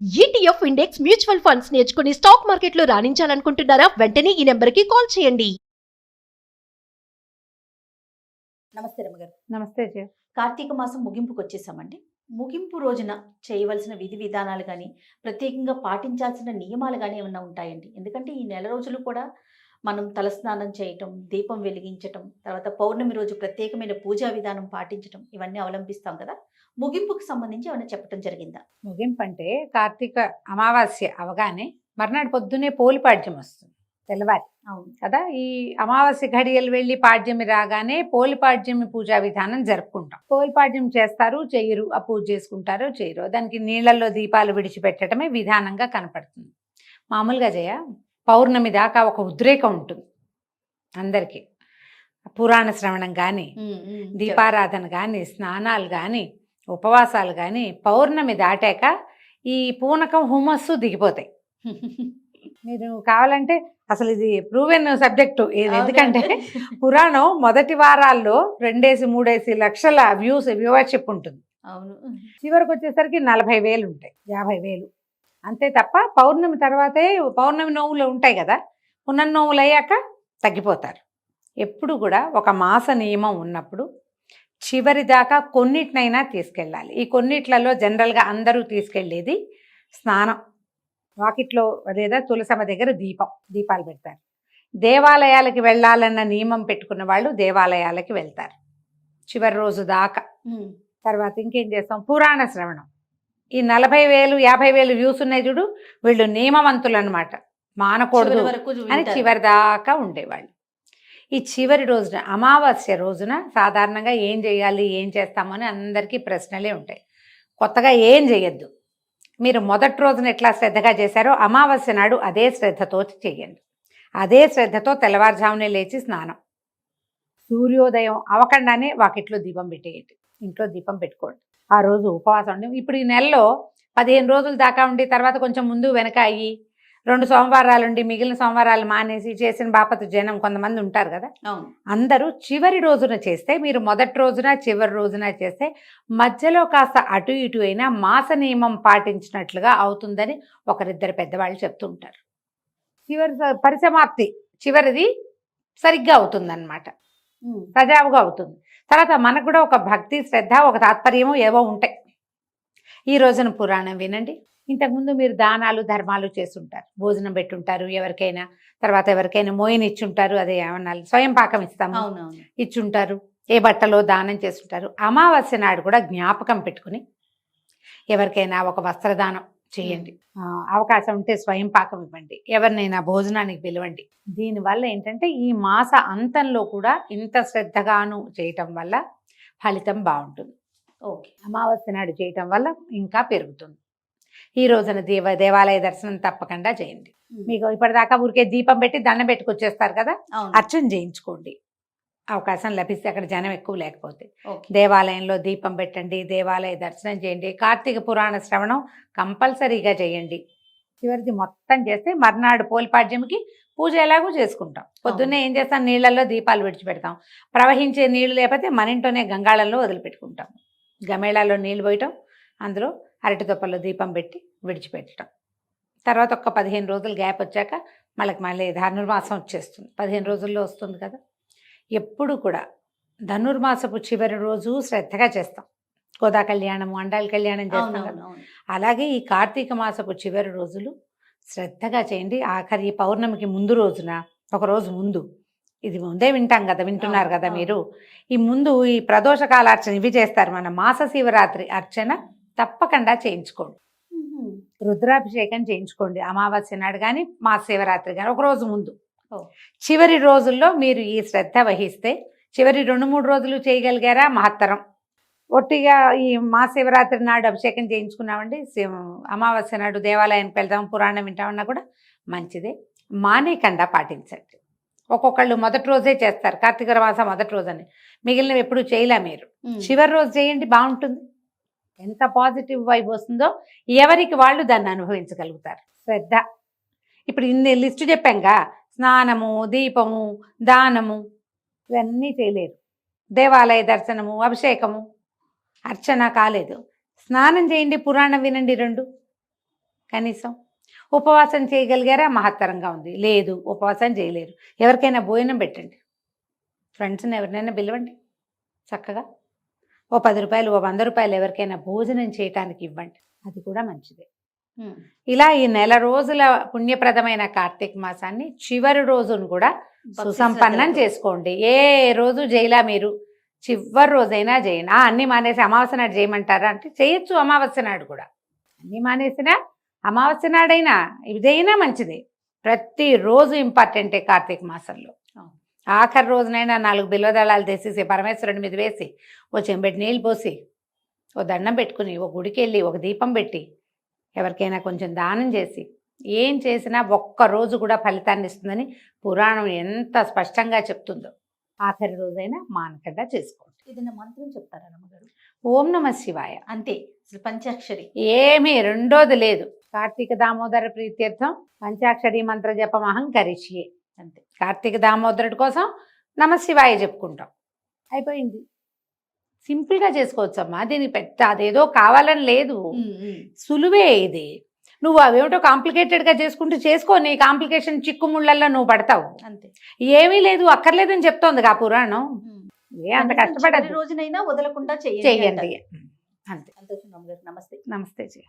ETF index mutual funds నేర్చుకుని stock మార్కెట్లో రాణించాలనుకుంటున్నారా? వెంటనే ఈ నెంబర్కి కాల్ చేయండి. నమస్తే రమ్మగారు. నమస్తే జయ. కార్తీక మాసం ముగింపుకు వచ్చేసామండి. ముగింపు రోజున చేయవలసిన విధి విధానాలు కానీ, ప్రత్యేకంగా పాటించాల్సిన నియమాలు కానీ ఏమన్నా ఉంటాయండి? ఎందుకంటే ఈ నెల రోజులు కూడా మనం తలస్నానం చేయటం, దీపం వెలిగించటం, తర్వాత పౌర్ణమి రోజు ప్రత్యేకమైన పూజా విధానం పాటించటం ఇవన్నీ అవలంబిస్తాం కదా. ముగింపుకు సంబంధించి ఏమైనా చెప్పడం జరిగిందా? ముగింపు అంటే కార్తీక అమావాస్య అవగానే మర్నాడు పొద్దునే పోలిపాడ్యం వస్తుంది, తెల్లవారి. అవును కదా, ఈ అమావాస్య ఘడియలు వెళ్ళి పాడ్యమి రాగానే పోలిపాడ్యమి పూజా విధానం జరుపుకుంటాం. పోలిపాడ్యం చేస్తారు, చెయ్యరు, ఆ పూజ చేసుకుంటారో చేయరు, దానికి నీళ్లలో దీపాలు విడిచిపెట్టడమే విధానంగా కనపడుతుంది. మామూలుగా జయ, పౌర్ణమి దాకా ఒక ఉద్రేకం ఉంటుంది అందరికీ. పురాణ శ్రవణం కానీ, దీపారాధన కానీ, స్నానాలు కానీ, ఉపవాసాలు కానీ, పౌర్ణమి దాటాక ఈ పూనకం హుమస్సు దిగిపోతాయి. మీరు కావాలంటే అసలు ఇది ప్రూవెన్ సబ్జెక్టు. ఎందుకంటే పురాణం మొదటి వారాల్లో 2-3 లక్షల వ్యూవర్షిప్ ఉంటుంది. అవును, చివరికి వచ్చేసరికి 40,000 ఉంటాయి, 50,000 అంతే. తప్ప పౌర్ణమి తర్వాతే పౌర్ణమి నోవులు ఉంటాయి కదా, పునర్నోవులు అయ్యాక తగ్గిపోతారు. ఎప్పుడు కూడా ఒక మాస నియమం ఉన్నప్పుడు చివరి దాకా కొన్నిటినైనా తీసుకెళ్ళాలి. ఈ కొన్నిట్లలో జనరల్గా అందరూ తీసుకెళ్ళేది స్నానం, వాకిట్లో లేదా తులసమ్మ దగ్గర దీపాలు పెడతారు. దేవాలయాలకి వెళ్ళాలన్న నియమం పెట్టుకున్న వాళ్ళు దేవాలయాలకి వెళ్తారు చివరి రోజు దాకా. తర్వాత ఇంకేం చేస్తాం, పురాణ శ్రవణం. ఈ 40,000 50,000 వ్యూస్ ఉన్నాయి చూడు, వీళ్ళు నియమవంతులు అనమాట, మానకూడదు అని చివరి దాకా ఉండేవాళ్ళు. ఈ చివరి రోజున అమావాస్య రోజున సాధారణంగా ఏం చేయాలి, ఏం చేస్తామని అందరికీ ప్రశ్నలే ఉంటాయి. కొత్తగా ఏం చేయొద్దు. మీరు మొదటి రోజున ఎట్లా శ్రద్ధగా చేశారో అమావాస్య నాడు అదే శ్రద్ధతో చేయండి. అదే శ్రద్ధతో తెల్లవారుజామునే లేచి స్నానం, సూర్యోదయం అవకుండానే వాకిట్లో దీపం పెట్టేయండి, ఇంట్లో దీపం పెట్టుకోండి. ఆ రోజు ఉపవాసం ఉండి, ఇప్పుడు ఈ నెలలో 15 రోజుల దాకా ఉండి తర్వాత కొంచెం ముందు వెనక అయ్యి 2 సోమవారాలు ఉండి మిగిలిన సోమవారాలు మానేసి చేసిన బాపతు జనం కొంతమంది ఉంటారు కదా. అందరూ చివరి రోజున చేస్తే, మీరు మొదటి రోజున చివరి రోజున చేస్తే మధ్యలో కాస్త అటు ఇటు అయినా మాస నియమం పాటించినట్లుగా అవుతుందని ఒకరిద్దరు పెద్దవాళ్ళు చెప్తూ ఉంటారు. చివరి పరిసమాప్తి చివరిది సరిగ్గా అవుతుందన్నమాట, సజావుగా అవుతుంది. తర్వాత మనకు కూడా ఒక భక్తి, శ్రద్ధ, ఒక తాత్పర్యము ఏవో ఉంటాయి. ఈ రోజున పురాణం వినండి. ఇంతకుముందు మీరు దానాలు ధర్మాలు చేస్తుంటారు, భోజనం పెట్టుంటారు ఎవరికైనా, తర్వాత ఎవరికైనా మోయిన్ ఇచ్చుంటారు, అదే ఏమన్నా స్వయం పాకం ఇస్తాము ఇచ్చుంటారు, ఏ బట్టలో దానం చేస్తుంటారు. అమావాస్య నాడు కూడా జ్ఞాపకం పెట్టుకుని ఎవరికైనా ఒక వస్త్రదానం చేయండి. అవకాశం ఉంటే స్వయం పాకం ఇవ్వండి, ఎవరినైనా భోజనానికి పిలవండి. దీనివల్ల ఏంటంటే ఈ మాస అంతంలో కూడా ఇంత శ్రద్ధగాను చేయటం వల్ల ఫలితం బాగుంటుంది. ఓకే, అమావాస్య నాడు చేయటం వల్ల ఇంకా పెరుగుతుంది. ఈ రోజున దేవాలయ దర్శనం తప్పకుండా చేయండి. మీకు ఇప్పటిదాకా ఊరికే దీపం పెట్టి దండం పెట్టుకొచ్చేస్తారు కదా, అర్చన చేయించుకోండి అవకాశం లభిస్తే, అక్కడ జనం ఎక్కువ లేకపోతే. దేవాలయంలో దీపం పెట్టండి, దేవాలయ దర్శనం చేయండి. కార్తీక పురాణ శ్రవణం కంపల్సరీగా చేయండి. చివరిది మొత్తం చేస్తే మర్నాడు పోలిపాడ్యంకి పూజ ఎలాగూ చేసుకుంటాం. పొద్దున్నే ఏం చేస్తాం, నీళ్ళల్లో దీపాలు విడిచిపెడతాం. ప్రవహించే నీళ్లు లేకపోతే మన ఇంట్లోనే గంగాళంలో వదిలిపెట్టుకుంటాం. గమేళాలో నీళ్ళు పోయటం, అందులో అరటి తొప్పల్లో దీపం పెట్టి విడిచిపెట్టడం. తర్వాత ఒక 15 రోజులు గ్యాప్ వచ్చాక మళ్ళీ ధనుర్మాసం వచ్చేస్తుంది, 15 రోజుల్లో వస్తుంది కదా. ఎప్పుడు కూడా ధనుర్మాసపు చివరి రోజు శ్రద్ధగా చేస్తాం. గోదా కళ్యాణము, అండాల కళ్యాణం చేస్తాం కదా, అలాగే ఈ కార్తీక మాసపు చివరి రోజులు శ్రద్ధగా చేయండి. ఆఖరి ఈ పౌర్ణమికి ముందు రోజున, ఒక రోజు ముందు, ఇది ముందే వింటాం కదా, వింటున్నారు కదా మీరు, ఈ ముందు ఈ ప్రదోషకాల అర్చన ఇవి చేస్తారు. మన మాస శివరాత్రి అర్చన తప్పకుండా చేయించుకోండి. రుద్రాభిషేకం చేయించుకోండి అమావాస్య నాడు కానీ మాస శివరాత్రి కానీ ఒకరోజు ముందు. చివరి రోజుల్లో మీరు ఈ శ్రద్ధ వహిస్తే చివరి 2-3 రోజులు చేయగలిగారా మహత్తరం. ఒట్టిగా ఈ మహాశివరాత్రి నాడు అభిషేకం చేయించుకున్నామండి, అమావాస్య నాడు దేవాలయానికి వెళ్దాం, పురాణం వింటామన్నా కూడా మంచిదే. మానేకుండా పాటించండి. ఒక్కొక్కళ్ళు మొదటి రోజే చేస్తారు, కార్తీక మాసం మొదటి రోజు అని, మిగిలినవి ఎప్పుడు చేయలే. మీరు చివరి రోజు చేయండి, బాగుంటుంది. ఎంత పాజిటివ్ వైబ్ వస్తుందో ఎవరికి వాళ్ళు దాన్ని అనుభవించగలుగుతారు. శ్రద్ధ. ఇప్పుడు ఇన్ని లిస్టు చెప్పాంగా, స్నానము, దీపము, దానము, ఇవన్నీ చేయలేరు. దేవాలయ దర్శనము, అభిషేకము, అర్చన కాలేదు. స్నానం చేయండి, పురాణం వినండి, 2 కనీసం ఉపవాసం చేయగలిగారా మహత్తరంగా ఉంది. లేదు, ఉపవాసం చేయలేరు. ఎవరికైనా భోజనం పెట్టండి, ఫ్రెండ్స్ని ఎవరినైనా పిలవండి, చక్కగా ఓ 10 రూపాయలు, ఓ 100 రూపాయలు ఎవరికైనా భోజనం చేయటానికి ఇవ్వండి, అది కూడా మంచిదే. ఇలా ఈ నెల రోజుల పుణ్యప్రదమైన కార్తీక మాసాన్ని చివరి రోజును కూడా సుసంపన్నం చేసుకోండి. ఏ రోజు చేయలా మీరు, చివరి రోజైనా చేయండి. అన్నీ మానేసి అమావాస్య నాడు చేయమంటారా అంటే చేయొచ్చు, అమావాస్య నాడు కూడా. అన్నీ మానేసినా అమావాస్య నాడైనా ఇదైనా మంచిదే. ప్రతిరోజు ఇంపార్టెంటే కార్తీక మాసంలో. ఆఖరి రోజునైనా 4 బిల్వదళాలు తెసేసి పరమేశ్వరుని మీద వేసి, ఓ చెంబెట్టి నీళ్ళు పోసి, ఓ దండం పెట్టుకుని, ఓ గుడికి వెళ్ళి ఒక దీపం పెట్టి, ఎవరికైనా కొంచెం దానం చేసి, ఏం చేసినా ఒక్కరోజు కూడా ఫలితాన్ని ఇస్తుందని పురాణం ఎంత స్పష్టంగా చెప్తుందో. ఆఖరి రోజైనా మానకుండా చేసుకోండి. ఏదైనా మంత్రం చెప్తారా రమ్మగారు? ఓం నమ శివాయ అంతే, అసలు పంచాక్షరి ఏమీ రెండోది లేదు. కార్తీక దామోదర ప్రీత్యర్థం పంచాక్షరి మంత్ర జపం అహం కరిష్యే. అంతే, కార్తీక దామోదరుడి కోసం నమ శివాయ చెప్పుకుంటాం, అయిపోయింది. సింపుల్గా చేసుకోవచ్చమ్మా, దీనికి పెద్ద అదేదో కావాలని లేదు, సులువే ఇది. నువ్వు అవేమిటో కాంప్లికేటెడ్గా చేసుకుంటూ చేసుకో, నీ కాంప్లికేషన్ చిక్కుముళ్ళల్లో నువ్వు పడతావు. అంతే, ఏమీ లేదు అక్కర్లేదని చెప్తోంది ఆ పురాణం. ఏ అంత కష్టపడదు, రోజునైనా వదలకుండా చెయ్యండి. అంతే. సంతోషం రమ్మగారు, నమస్తే. నమస్తే జయ.